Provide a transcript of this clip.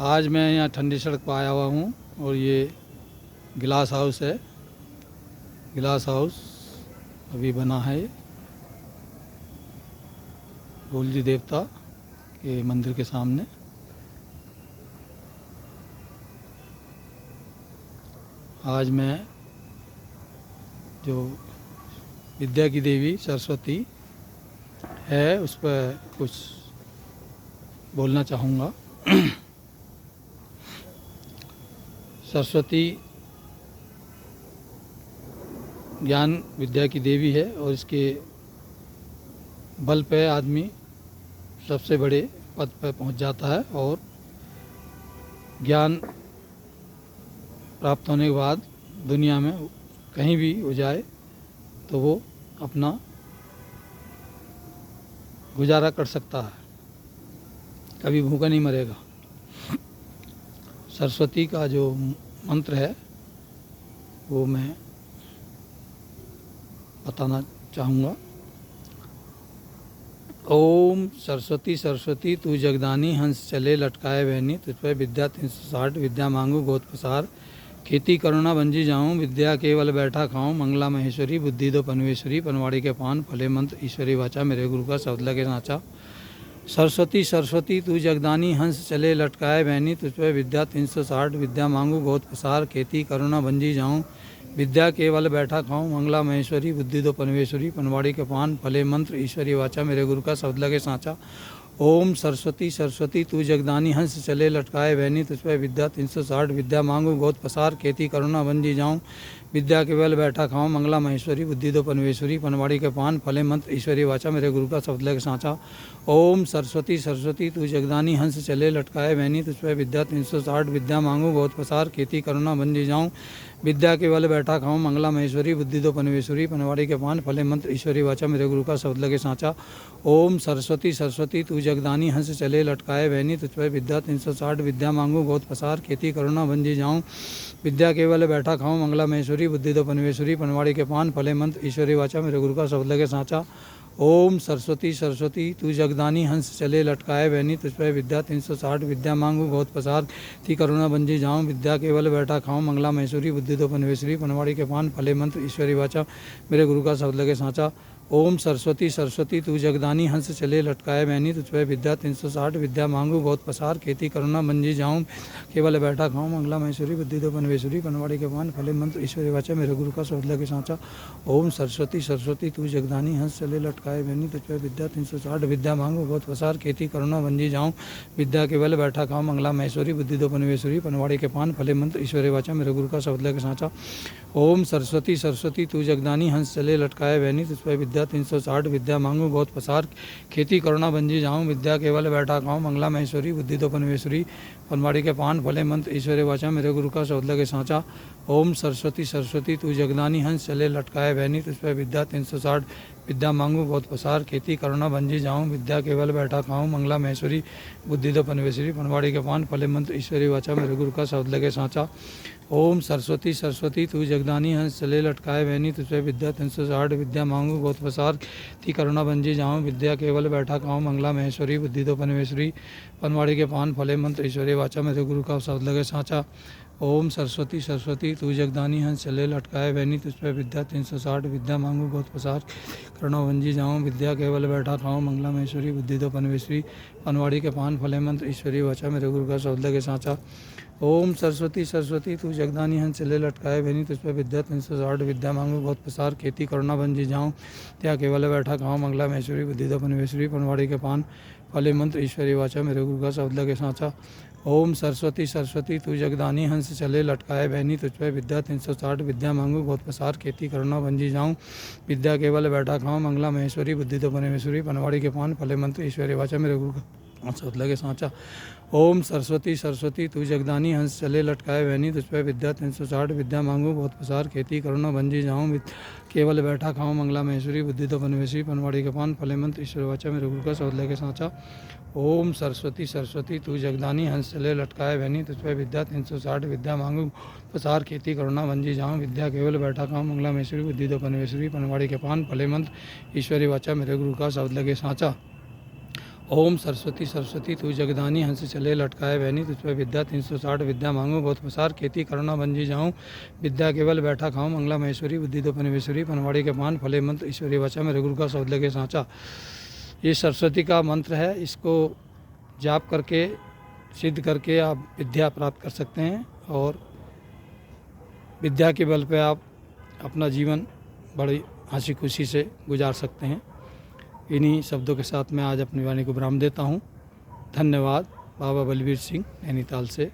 आज मैं यहाँ ठंडी सड़क पर आया हुआ हूँ और ये गिलास हाउस है। गिलास हाउस अभी बना है गोलजी देवता के मंदिर के सामने। आज मैं जो विद्या की देवी सरस्वती है उस पर कुछ बोलना चाहूँगा। सरस्वती ज्ञान विद्या की देवी है और इसके बल पे आदमी सबसे बड़े पद पर पहुंच जाता है और ज्ञान प्राप्त होने के बाद दुनिया में कहीं भी हो जाए तो वो अपना गुजारा कर सकता है, कभी भूखा नहीं मरेगा। सरस्वती का जो मंत्र है वो मैं बताना चाहूँगा। ओम सरस्वती सरस्वती तू जगदानी, हंस चले लटकाए बहनी, तुझ पर विद्या 360, विद्या मांगू गोद पसार, खेती करुणा बंजी जाऊँ, विद्या केवल बैठा खाऊं, मंगला महेश्वरी बुद्धि दो पनवेश्वरी, पनवाड़ी के पान फले मंत्र ईश्वरी वाचा, मेरे गुरु का शब्द लगे साचा। सरस्वती सरस्वती तू जगदानी, हंस चले लटकाए बहनी, तुझ पर विद्या 360, विद्या मांगू गोद पसार, खेती करुणा बंजी जाऊँ, विद्या केवल बैठा खाऊं, मंगला महेश्वरी बुद्धि दो पनवेश्वरी, पनवाड़ी के पान फले मंत्र ईश्वरी वाचा, मेरे गुरु का शब्द लगे साचा। ओम सरस्वती सरस्वती तू जगदानी, हंस चले लटकाए बहनी, तुझ पर विद्या 360, विद्या मांगू गोद पसार, खेती करुणा बंजी जाऊँ, विद्या केवल बैठा खाऊं, मंगला महेश्वरी बुद्धि दो पनवेश्वरी, पनवाड़ी के पान फले मंत्र ईश्वरी वाचा, मेरे गुरु का शब्द लगे साचा। ओम सरस्वती सरस्वती तू जगदानी, हंस चले लटकाए बहनी, तुझ पर विद्या 360, विद्या मांगू गोद पसार, खेती करुणा बंजी जाऊँ, विद्या केवल बैठा खाऊं, मंगला महेश्वरी बुद्धि दो पनवेश्वरी, पनवाड़ी के पान फले मंत्र ईश्वरी वाचा, मेरे गुरु का शब्द लगे साचा। ओम सरस्वती सरस्वती तू जगदानी, हंस चले लटकाए बहनी, तुझ पर विद्या 360, विद्या मांगू गोद पसार, खेती करुणा बंजी जाऊँ, विद्या केवल बैठा खाऊं, मंगला महेश्वरी बुद्धि दो पनवेश्वरी, पनवाड़ी के पान फले मंत्र ईश्वरी वाचा, मेरे गुरु का शब्द लगे साचा। ओम सरस्वती सरस्वती तू जगदानी, हंस चले लटकाए बहनी, तुझ पर विद्या 360, विद्या मांगू गोद पसार, थी करुणा बंजी जाऊँ, विद्या केवल बैठा खाऊं, मंगला महेश्वरी बुद्धि दो पनवेश्वरी, पनवाड़ी के पान फले मंत्र ईश्वरी वाचा, मेरे गुरु का शब्द लगे साचा। ओम सरस्वती सरस्वती तू जगदानी, हंस चले लटकाए बहनी, तुझ पर विद्या 360, विद्या मांगू गोद पसार, खेती करुणा बंजी जाऊँ, केवल बैठा खाऊं, मंगला महेश्वरी बुद्धि दो पनवेश्वरी, पनवाड़ी के पान फले मंत्र ईश्वरी वाचा, मेरे गुरु का शब्द लगे साचा। ओम सरस्वती सरस्वती तू जगदानी, हंस चले लटकाए बहनी, तुझ पर विद्या 360, विद्या मांगू गोद पसार, खेती करुणा बंजी जाऊँ, विद्या केवल बैठा खाऊं, मंगला महेश्वरी बुद्धि दो पनवेश्वरी, पनवाड़ी के पान फले मंत्र ईश्वरी वाचा, मेरे गुरु का शब्द लगे साचा। ओम सरस्वती सरस्वती तू जगदानी, हंस चले लटकाए बहनी, तुझ पर विद्या 360, विद्या मांगू गोद पसार, खेती करुणा बंजी जाऊँ, विद्या केवल बैठा खाऊं, मंगला महेश्वरी बुद्धि दो पनवेश्वरी, पनवाड़ी के पान फले मंत्र ईश्वरी वाचा, मेरे गुरु का शब्द लगे साचा। ओम सरस्वती सरस्वती तू जगदानी, हंस चले लटकाए बहनी, तुझ पर विद्या 360, विद्या मांगू गोद पसार, खेती करुणा बंजी जाऊँ, विद्या केवल बैठा खाऊं, मंगला महेश्वरी बुद्धि दो पनवेश्वरी, पनवाड़ी के पान फले मंत्र ईश्वरी वाचा, मेरे गुरु का शब्द लगे साचा। ओम सरस्वती सरस्वती तू जगदानी, हंस चले लटकाए बहनी, तुझ पर विद्या 360, विद्या मांगू गोद पसार, थी करुणा बंजी जाऊँ, विद्या केवल बैठा खाऊं, मंगला महेश्वरी बुद्धि दो पनवेश्वरी, पनवाड़ी के पान फले मंत्र ईश्वरी वाचा, मेरे गुरु का शब्द लगे साचा। ओम सरस्वती सरस्वती तू जगदानी, हंस चले लटकाए बहनी, तुझ पर विद्या 360, विद्या मांगू गोद पसार, करुणा बंजी जाऊँ, विद्या केवल बैठा खाऊं, मंगला महेश्वरी बुद्धि दो पनवेश्वरी, पनवाड़ी के पान फले मंत्र ईश्वरी वाचा, मेरे गुरु का शब्द लगे साचा। ओम सरस्वती सरस्वती तू जगदानी, हंस चले लटकाए बहनी, तुझ पर विद्या 360, विद्या मांगू गोद पसार, खेती करुणा बंजी जाऊँ, त्या केवल बैठा खाऊं, मंगला महेश्वरी बुद्धि दो पनवेश्वरी, पनवाड़ी के पान फले मंत्र ईश्वरी वाचा, मेरे गुरु का शब्द लगे साचा। ओम सरस्वती सरस्वती तू जगदानी, हंस चले लटकाए बहनी, तुझ पर विद्या 360, विद्या मांगू गोद पसार, खेती करुणा बंजी जाऊँ, विद्या केवल बैठा खाऊं, मंगला महेश्वरी बुद्धि दो पनवेश्वरी, पनवाड़ी के पान फले मंत्र ईश्वरी वाचा, मेरे गुरु का शब्द लगे साचा। ओम सरस्वती सरस्वती तू जगदानी, हंस चले लटकाए बहनी, तुझ पर विद्या 360, विद्या मांगू गोद पसार, खेती करुणा बंजी जाऊँ, केवल बैठा खाऊं, मंगला महेश्वरी बुद्धि दो पनवेश्वरी, पनवाड़ी के पान फले मंत्र ईश्वरी वाचा, मेरे गुरु का शब्द लगे साचा। ओम सरस्वती सरस्वती तू जगदानी, हंस चले लटकाए बहनी, तुझ पर विद्या 360, विद्या मांगू पसार, खेती करुणा बंजी जाऊँ, विद्या केवल बैठा खाऊं, मंगला महेश्वरी बुद्धि दो पनवेश्वरी, पनवाड़ी के पान फले मंत्र ईश्वरी वाचा, मेरे गुरु का शब्द लगे साचा। ओम सरस्वती सरस्वती तू जगदानी हंस चले लटकाए बहनी तुझ पे विद्या 360 विद्या मांगू बहुत पसार खेती करुणा बंजी जाऊँ विद्या केवल बैठा खाऊं मंगला महेश्वरी बुद्धि दो पनवेश्वरी पनवाड़ी के पान फले मंत्र ईश्वरी वचा मेरे गुरु का शब्द लगे सांचा। ये सरस्वती का मंत्र है, इसको जाप करके सिद्ध करके आप विद्या प्राप्त कर सकते हैं और विद्या के बल पे आप अपना जीवन बड़ी हंसी खुशी से गुजार सकते हैं। इन्हीं शब्दों के साथ मैं आज अपनी वाणी को विराम देता हूँ। धन्यवाद। बाबा बलबीर सिंह नैनीताल से।